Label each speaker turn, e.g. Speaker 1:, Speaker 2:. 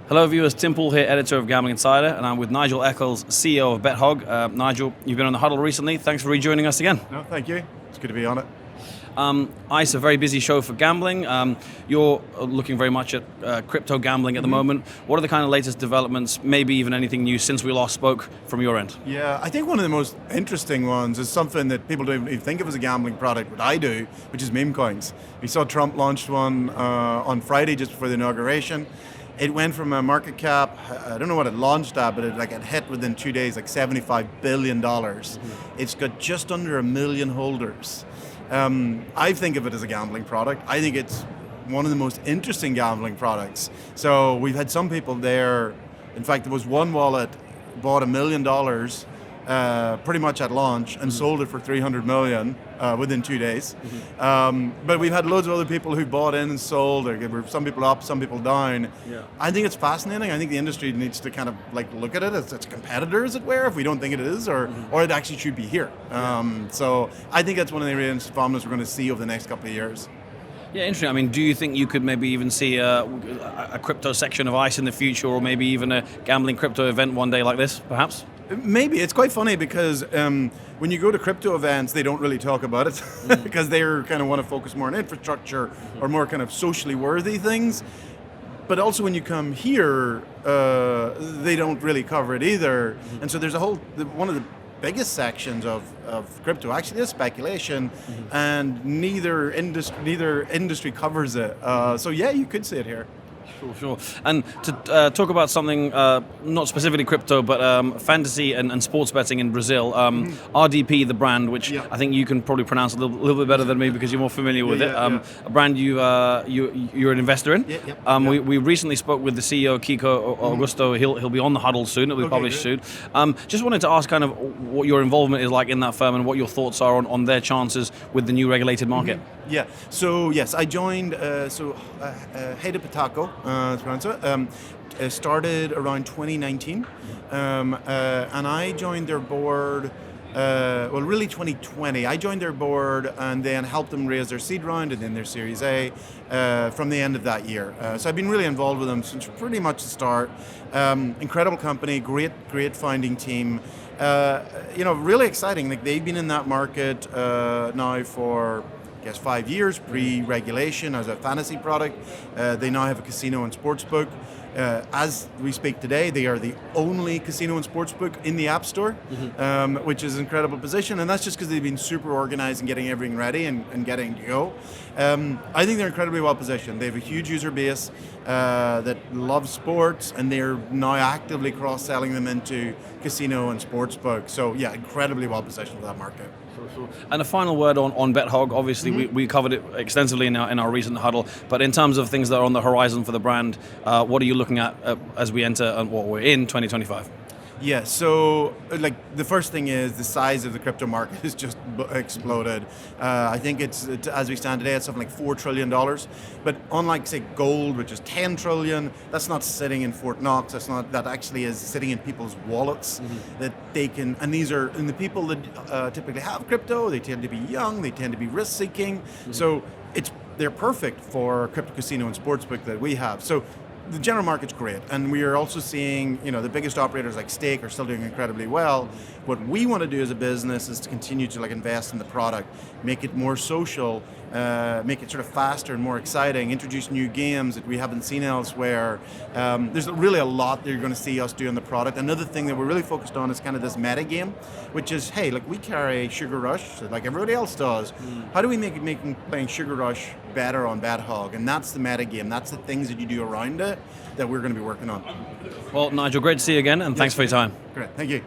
Speaker 1: Hello viewers, Tim Poole here, editor of Gambling Insider, and I'm with Nigel Eccles, CEO of BetHog. Nigel, you've been on the Huddle recently. Thanks for rejoining us again.
Speaker 2: No, thank you. It's good to be on it.
Speaker 1: ICE, a very busy show for gambling. You're looking very much at crypto gambling at the moment. What are the kind of latest developments, maybe even anything new since we last spoke from your end?
Speaker 2: Yeah, I think one of the most interesting ones is something that people don't even think of as a gambling product, but I do, which is memecoins. We saw Trump launched one on Friday just before the inauguration. It went from a market cap, I don't know what it launched at, but it hit within 2 days like $75 billion. It's got just under 1 million holders. I think of it as a gambling product. I think it's one of the most interesting gambling products. So we've had some people there. In fact, there was one wallet bought $1 million pretty much at launch and sold it for $300 million within 2 days. But we've had loads of other people who bought in and sold. Some people up, some people down. Yeah. I think it's fascinating. I think the industry needs to kind of look at it as a competitor, as it were, if we don't think it is, or it actually should be here. So I think that's one of the real developments we're going to see over the next couple of years.
Speaker 1: Yeah, interesting. I mean, do you think you could maybe even see a crypto section of ICE in the future, or maybe even a gambling crypto event one day like this, perhaps?
Speaker 2: Maybe. It's quite funny because when you go to crypto events, they don't really talk about it because they kind of want to focus more on infrastructure or more kind of socially worthy things. But also when you come here, they don't really cover it either. And so there's one of the biggest sections of crypto actually is speculation, and neither industry covers it. So yeah, you could see it here.
Speaker 1: Sure. And to talk about something not specifically crypto, but fantasy and sports betting in Brazil, RDP, the brand, which I think you can probably pronounce a little bit better than me because you're more familiar with it. A brand you're an investor in. We recently spoke with the CEO, Kiko Augusto. He'll be on the Huddle soon. It'll be published soon. Just wanted to ask kind of what your involvement is like in that firm and what your thoughts are on their chances with the new regulated market.
Speaker 2: Yeah. So yes, I joined. Huddle to pronounce it. Started around 2019, and I joined their board. Really 2020. I joined their board and then helped them raise their seed round and then their Series A from the end of that year. So I've been really involved with them since pretty much the start. Incredible company, great founding team. Really exciting. Like they've been in that market now for 5 years, pre-regulation as a fantasy product. They now have a casino and sportsbook. As we speak today, they are the only casino and sportsbook in the App Store, which is an incredible position. And that's just because they've been super organized and getting everything ready and getting to go. I think they're incredibly well positioned. They have a huge user base that loves sports, and they're now actively cross-selling them into casino and sportsbook. So yeah, incredibly well positioned for that market.
Speaker 1: And a final word on BetHog. Obviously, we covered it extensively in our recent Huddle. But in terms of things that are on the horizon for the brand, what are you looking at as we enter what we're in 2025?
Speaker 2: Yeah, so the first thing is the size of the crypto market has just exploded. I think it's as we stand today, it's something like $4 trillion. But unlike say gold, which is 10 trillion, that's not sitting in Fort Knox. That actually is sitting in people's wallets that they can. And the people that typically have crypto, they tend to be young, they tend to be risk seeking. So they're perfect for crypto casino and sportsbook that we have. So the general market's great, and we are also seeing, the biggest operators like Stake are still doing incredibly well. What we want to do as a business is to continue to invest in the product, make it more social, make it sort of faster and more exciting, introduce new games that we haven't seen elsewhere. There's really a lot that you're going to see us do in the product. Another thing that we're really focused on is kind of this meta game, which is, hey, we carry Sugar Rush like everybody else does. How do we make playing Sugar Rush better on BetHog? And that's the meta game. That's the things that you do around it that we're going to be working on.
Speaker 1: Well, Nigel, great to see you again, and thanks for your time.
Speaker 2: Great, thank you.